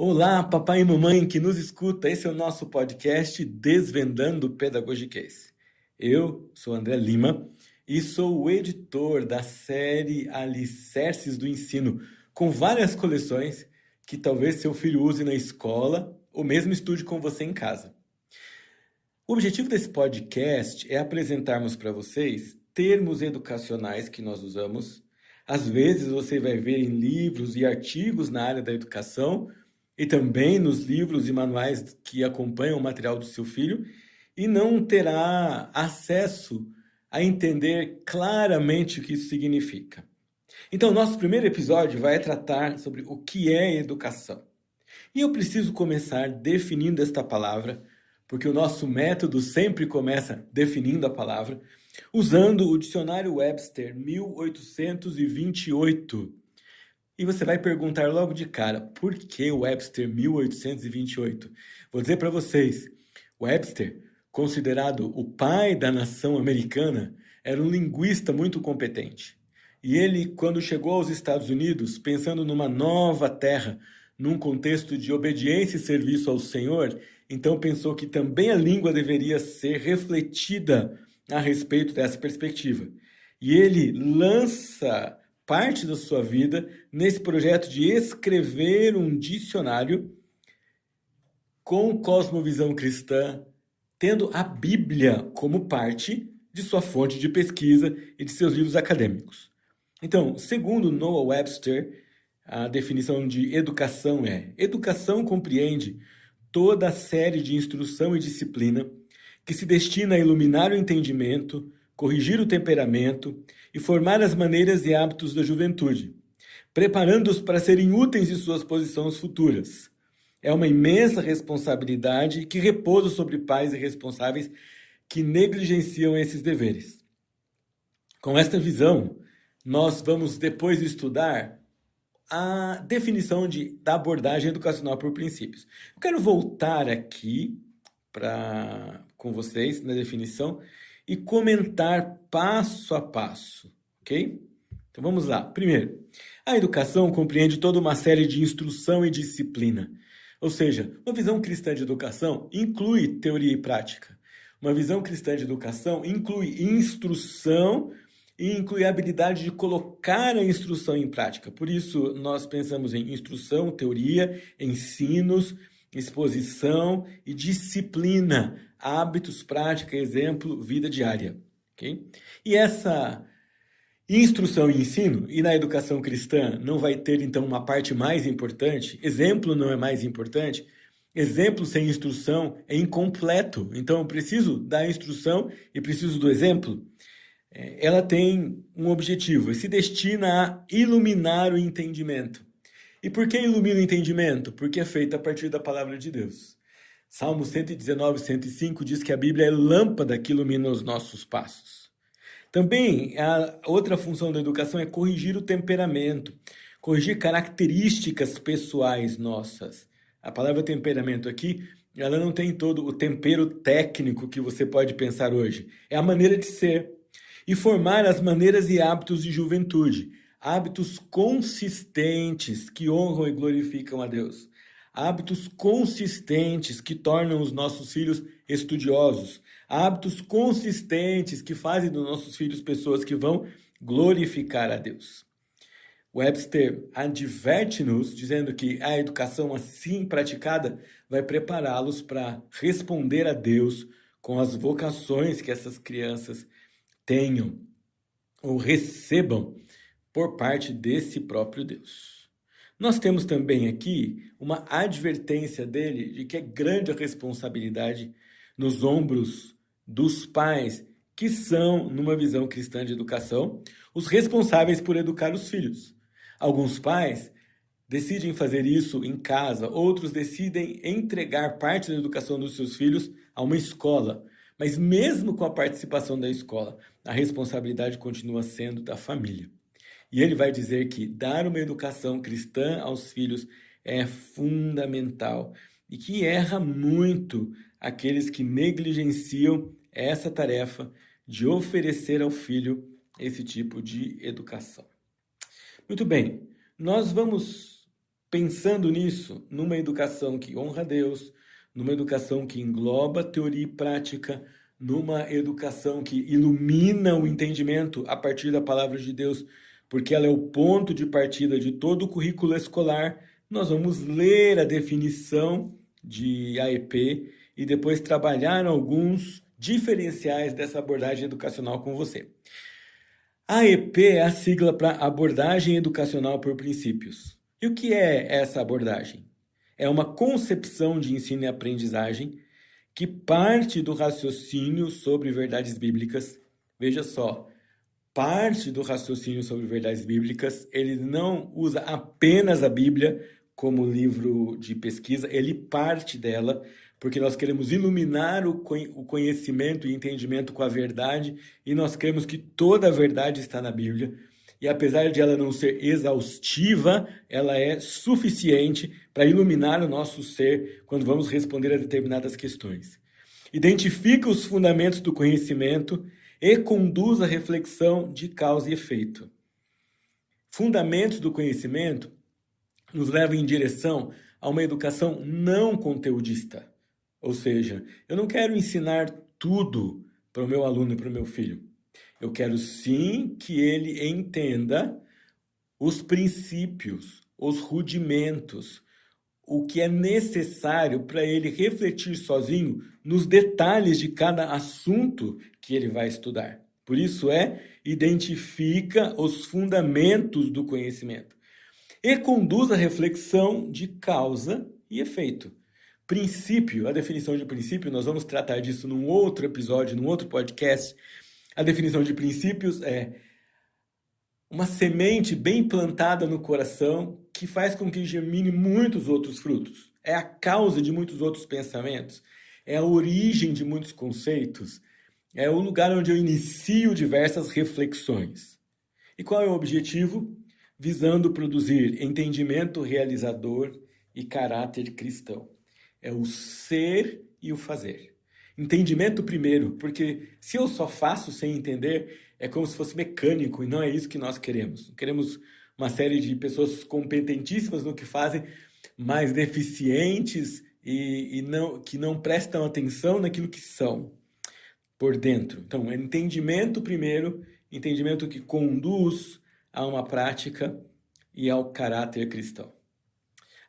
Olá, papai e mamãe que nos escuta. Esse é o nosso podcast Desvendando Pedagogiquez. Eu sou André Lima e sou o editor da série Alicerces do Ensino, com várias coleções que talvez seu filho use na escola ou mesmo estude com você em casa. O objetivo desse podcast é apresentarmos para vocês termos educacionais que nós usamos. Às vezes você vai ver em livros e artigos na área da educação e também nos livros e manuais que acompanham o material do seu filho e não terá acesso a entender claramente o que isso significa. Então, nosso primeiro episódio vai tratar sobre o que é educação. E eu preciso começar definindo esta palavra, porque o nosso método sempre começa definindo a palavra, usando o dicionário Webster 1828. E você vai perguntar logo de cara, por que Webster 1828? Vou dizer para vocês, Webster, considerado o pai da nação americana, era um linguista muito competente. E ele, quando chegou aos Estados Unidos, pensando numa nova terra, num contexto de obediência e serviço ao Senhor, então pensou que também a língua deveria ser refletida a respeito dessa perspectiva. E ele lança parte da sua vida nesse projeto de escrever um dicionário com cosmovisão cristã, tendo a Bíblia como parte de sua fonte de pesquisa e de seus livros acadêmicos. Então, segundo Noah Webster, a definição de educação é: educação compreende toda a série de instrução e disciplina que se destina a iluminar o entendimento, corrigir o temperamento e formar as maneiras e hábitos da juventude, preparando-os para serem úteis em suas posições futuras. É uma imensa responsabilidade que repousa sobre pais e responsáveis que negligenciam esses deveres. Com esta visão, nós vamos depois estudar a definição da abordagem educacional por princípios. Eu quero voltar aqui com vocês na definição e comentar passo a passo, ok? Então vamos lá. Primeiro, a educação compreende toda uma série de instrução e disciplina. Ou seja, uma visão cristã de educação inclui teoria e prática. Uma visão cristã de educação inclui instrução e inclui a habilidade de colocar a instrução em prática. Por isso, nós pensamos em instrução, teoria, ensinos, exposição e disciplina, hábitos, prática, exemplo, vida diária. Okay? E essa instrução e ensino, e na educação cristã não vai ter então uma parte mais importante, exemplo não é mais importante, exemplo sem instrução é incompleto, então eu preciso da instrução e preciso do exemplo. Ela tem um objetivo, e se destina a iluminar o entendimento. E por que ilumina o entendimento? Porque é feita a partir da palavra de Deus. Salmo 119, 105 diz que a Bíblia é lâmpada que ilumina os nossos passos. Também, a outra função da educação é corrigir o temperamento, corrigir características pessoais nossas. A palavra temperamento aqui, ela não tem todo o tempero técnico que você pode pensar hoje. É a maneira de ser. E formar as maneiras e hábitos de juventude. Hábitos consistentes que honram e glorificam a Deus. Hábitos consistentes que tornam os nossos filhos estudiosos. Hábitos consistentes que fazem dos nossos filhos pessoas que vão glorificar a Deus. Webster adverte-nos dizendo que a educação assim praticada vai prepará-los para responder a Deus com as vocações que essas crianças tenham ou recebam por parte desse próprio Deus. Nós temos também aqui uma advertência dele de que é grande a responsabilidade nos ombros dos pais, que são, numa visão cristã de educação, os responsáveis por educar os filhos. Alguns pais decidem fazer isso em casa, outros decidem entregar parte da educação dos seus filhos a uma escola. Mas mesmo com a participação da escola, a responsabilidade continua sendo da família. E ele vai dizer que dar uma educação cristã aos filhos é fundamental e que erra muito aqueles que negligenciam essa tarefa de oferecer ao filho esse tipo de educação. Muito bem, nós vamos pensando nisso, numa educação que honra a Deus, numa educação que engloba teoria e prática, numa educação que ilumina o entendimento a partir da palavra de Deus, porque ela é o ponto de partida de todo o currículo escolar, nós vamos ler a definição de AEP e depois trabalhar alguns diferenciais dessa abordagem educacional com você. AEP é a sigla para Abordagem Educacional por Princípios. E o que é essa abordagem? É uma concepção de ensino e aprendizagem que parte do raciocínio sobre verdades bíblicas. Veja só, parte do raciocínio sobre verdades bíblicas, ele não usa apenas a Bíblia como livro de pesquisa, ele parte dela, porque nós queremos iluminar o conhecimento e entendimento com a verdade, e nós cremos que toda a verdade está na Bíblia. E apesar de ela não ser exaustiva, ela é suficiente para iluminar o nosso ser quando vamos responder a determinadas questões. Identifica os fundamentos do conhecimento e conduz a reflexão de causa e efeito. Fundamentos do conhecimento nos levam em direção a uma educação não conteudista. Ou seja, eu não quero ensinar tudo para o meu aluno e para o meu filho. Eu quero sim que ele entenda os princípios, os rudimentos, o que é necessário para ele refletir sozinho nos detalhes de cada assunto que ele vai estudar. Por isso identifica os fundamentos do conhecimento e conduz a reflexão de causa e efeito. Princípio, a definição de princípio, nós vamos tratar disso num outro episódio, num outro podcast. A definição de princípios é uma semente bem plantada no coração que faz com que germine muitos outros frutos. É a causa de muitos outros pensamentos. É a origem de muitos conceitos. É o lugar onde eu inicio diversas reflexões. E qual é o objetivo? Visando produzir entendimento realizador e caráter cristão. É o ser e o fazer. Entendimento primeiro, porque se eu só faço sem entender, é como se fosse mecânico, e não é isso que nós queremos. Queremos uma série de pessoas competentíssimas no que fazem, mas deficientes que não prestam atenção naquilo que são por dentro. Então, é entendimento primeiro, entendimento que conduz a uma prática e ao caráter cristão.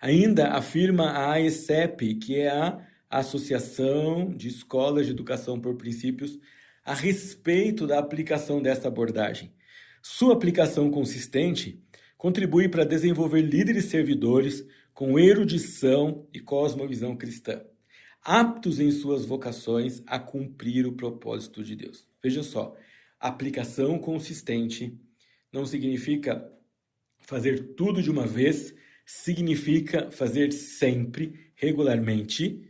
Ainda afirma a AECEP, que é a Associação de Escolas de Educação por Princípios, a respeito da aplicação desta abordagem. Sua aplicação consistente contribui para desenvolver líderes servidores com erudição e cosmovisão cristã, aptos em suas vocações a cumprir o propósito de Deus. Veja só, aplicação consistente não significa fazer tudo de uma vez, significa fazer sempre, regularmente.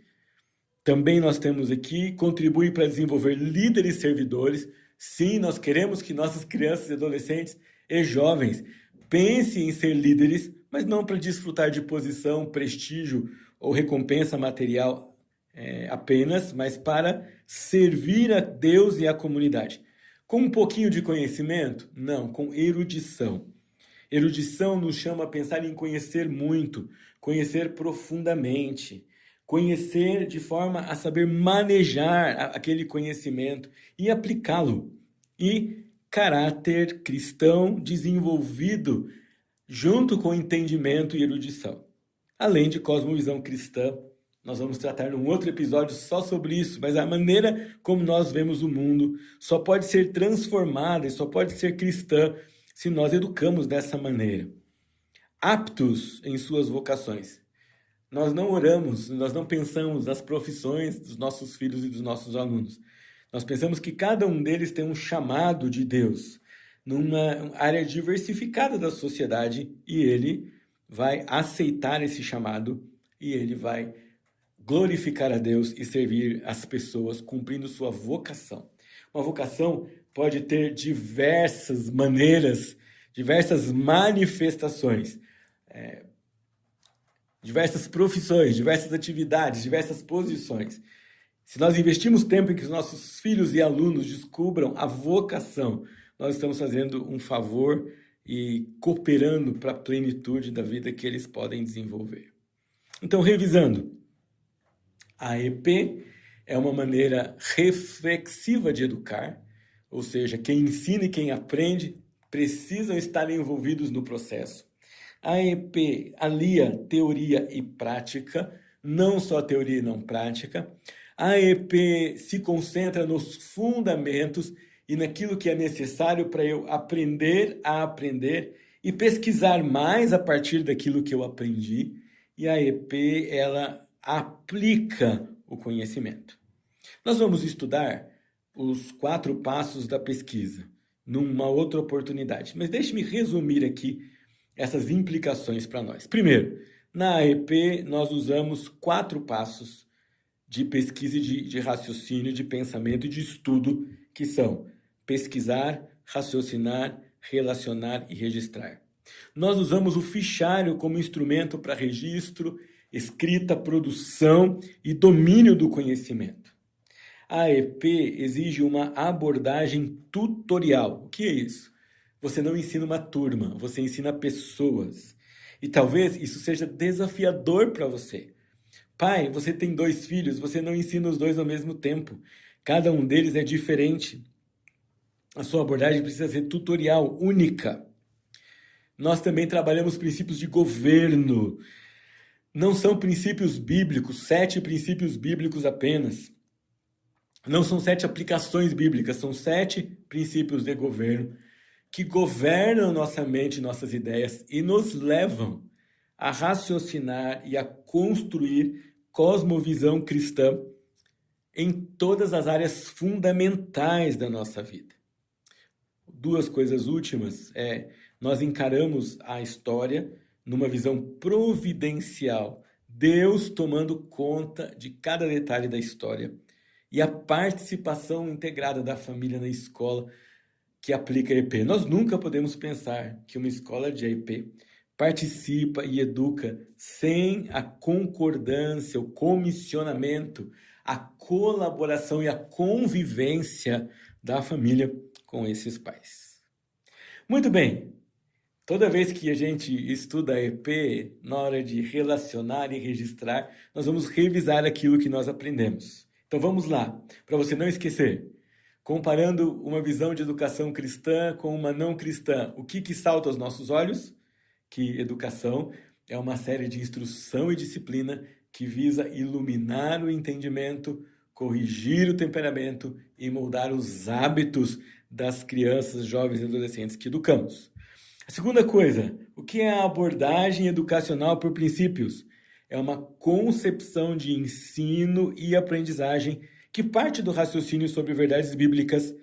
Também nós temos aqui, contribui para desenvolver líderes servidores. Sim, nós queremos que nossas crianças e adolescentes e jovens pensem em ser líderes, mas não para desfrutar de posição, prestígio ou recompensa material apenas, mas para servir a Deus e a comunidade. Com um pouquinho de conhecimento? Não, com erudição. Erudição nos chama a pensar em conhecer muito, conhecer profundamente, conhecer de forma a saber manejar aquele conhecimento e aplicá-lo. E caráter cristão desenvolvido junto com entendimento e erudição. Além de cosmovisão cristã, nós vamos tratar num outro episódio só sobre isso, mas a maneira como nós vemos o mundo só pode ser transformada e só pode ser cristã se nós educamos dessa maneira. Aptos em suas vocações. Nós não oramos, nós não pensamos nas profissões dos nossos filhos e dos nossos alunos. Nós pensamos que cada um deles tem um chamado de Deus, numa área diversificada da sociedade, e ele vai aceitar esse chamado e ele vai glorificar a Deus e servir as pessoas cumprindo sua vocação. Uma vocação pode ter diversas maneiras, diversas manifestações, diversas profissões, diversas atividades, diversas posições. Se nós investimos tempo em que os nossos filhos e alunos descubram a vocação, nós estamos fazendo um favor e cooperando para a plenitude da vida que eles podem desenvolver. Então, revisando, a EP é uma maneira reflexiva de educar, ou seja, quem ensina e quem aprende precisam estar envolvidos no processo. A EP alia teoria e prática, não só teoria e não prática. A EP se concentra nos fundamentos e naquilo que é necessário para eu aprender a aprender e pesquisar mais a partir daquilo que eu aprendi. E a EP, ela aplica o conhecimento. Nós vamos estudar os 4 passos da pesquisa numa outra oportunidade, mas deixe-me resumir aqui essas implicações para nós. Primeiro, na AEP nós usamos 4 passos de pesquisa e de raciocínio, de pensamento e de estudo, que são pesquisar, raciocinar, relacionar e registrar. Nós usamos o fichário como instrumento para registro, escrita, produção e domínio do conhecimento. A AEP exige uma abordagem tutorial. O que é isso? Você não ensina uma turma, você ensina pessoas. E talvez isso seja desafiador para você. Pai, você tem 2 filhos, você não ensina os 2 ao mesmo tempo. Cada um deles é diferente. A sua abordagem precisa ser tutorial, única. Nós também trabalhamos princípios de governo. Não são princípios bíblicos, 7 princípios bíblicos apenas. Não são 7 aplicações bíblicas, são 7 princípios de governo que governam nossa mente, nossas ideias e nos levam a raciocinar e a construir cosmovisão cristã em todas as áreas fundamentais da nossa vida. 2 coisas últimas nós encaramos a história numa visão providencial, Deus tomando conta de cada detalhe da história e a participação integrada da família na escola que aplica EP. Nós nunca podemos pensar que uma escola de EP participa e educa sem a concordância, o comissionamento, a colaboração e a convivência da família com esses pais. Muito bem, toda vez que a gente estuda a EP, na hora de relacionar e registrar, nós vamos revisar aquilo que nós aprendemos. Então vamos lá, para você não esquecer. Comparando uma visão de educação cristã com uma não cristã, o que salta aos nossos olhos? Que educação é uma série de instrução e disciplina que visa iluminar o entendimento, corrigir o temperamento e moldar os hábitos das crianças, jovens e adolescentes que educamos. A segunda coisa, o que é a abordagem educacional por princípios? É uma concepção de ensino e aprendizagem que parte do raciocínio sobre verdades bíblicas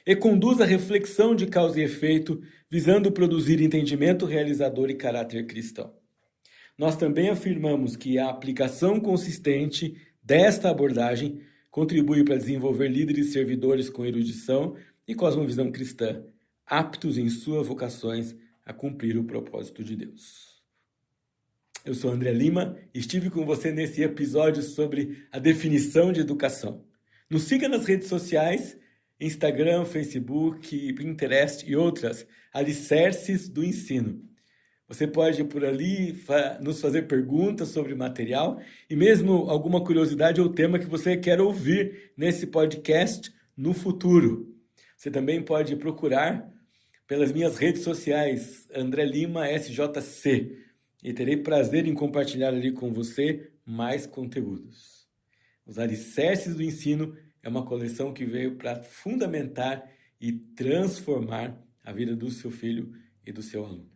e conduz à reflexão de causa e efeito, visando produzir entendimento realizador e caráter cristão. Nós também afirmamos que a aplicação consistente desta abordagem contribui para desenvolver líderes e servidores com erudição e cosmovisão cristã, aptos em suas vocações a cumprir o propósito de Deus. Eu sou André Lima e estive com você nesse episódio sobre a definição de educação. Nos siga nas redes sociais, Instagram, Facebook, Pinterest e outras, alicerces do ensino. Você pode por ali nos fazer perguntas sobre material e mesmo alguma curiosidade ou tema que você quer ouvir nesse podcast no futuro. Você também pode procurar pelas minhas redes sociais, André Lima SJC, e terei prazer em compartilhar ali com você mais conteúdos. Os Alicerces do Ensino é uma coleção que veio para fundamentar e transformar a vida do seu filho e do seu aluno.